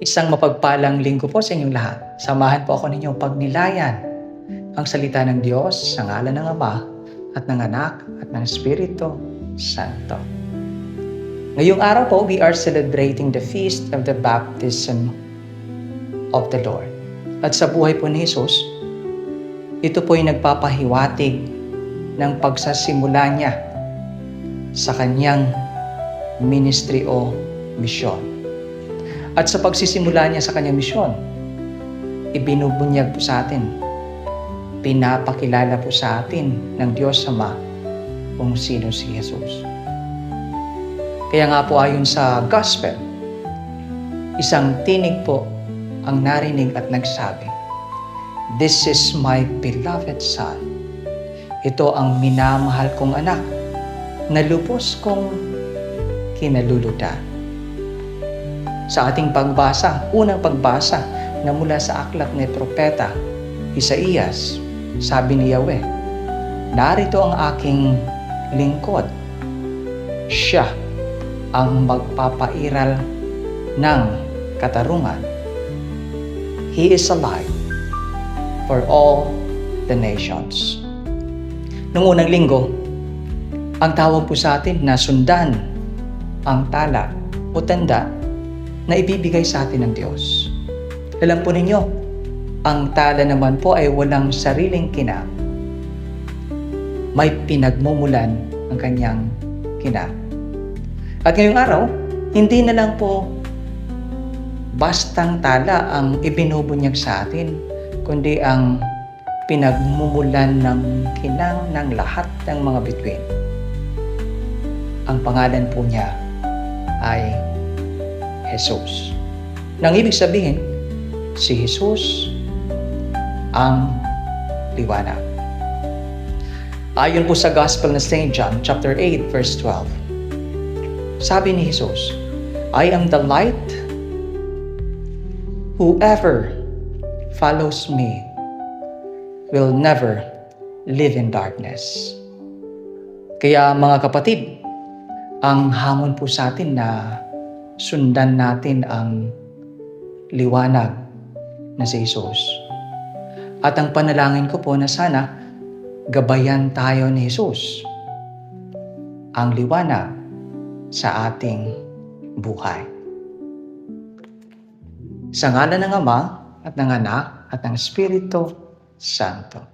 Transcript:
Isang mapagpalang linggo po sa inyong lahat. Samahan po ako ninyong pagnilayan ang salita ng Diyos sa ngalan ng Ama at ng Anak at ng Espiritu Santo. Ngayong araw po, we are celebrating the feast of the baptism of the Lord. At sa buhay po ni Jesus, ito po ay nagpapahiwatig ng pagsasimula niya sa kanyang ministry o misyon. At sa pagsisimula niya sa kanyang misyon, ibinubunyag po sa atin, pinapakilala po sa atin ng Diyos Ama kung sino si Jesus. Kaya nga po ayon sa Gospel, isang tinig po ang narinig at nagsabi, "This is my beloved Son." Ito ang minamahal kong anak na lubos kong kinalulutan. Sa ating pagbasa, unang pagbasa na mula sa aklat ni Propeta Isaías, sabi ni Yahweh, "Narito ang aking lingkod. Siya ang magpapairal ng katarungan. He is alive for all the nations." Noong unang linggo, ang tawag po sa atin na sundan ang tala o tanda na ibibigay sa atin ng Diyos. Alam po ninyo, ang tala naman po ay walang sariling kinang. May pinagmumulan ang kanyang kinang. At ngayong araw, hindi na lang po bastang tala ang ibinubunyag sa atin, kundi ang pinagmumulan ng kinang ng lahat ng mga bituin. Ang pangalan po niya ay Jesus. Nang ibig sabihin, si Jesus ang liwanag. Ayon po sa Gospel ng St. John, chapter 8, verse 12. Sabi ni Jesus, "I am the light. Whoever follows me will never live in darkness." Kaya mga kapatid, ang hamon po sa atin na sundan natin ang liwanag na si Jesus. At ang panalangin ko po na sana gabayan tayo ni Jesus, ang liwanag sa ating buhay. Sa ngalan ng Ama at ng Anak at ng Espiritu Santo.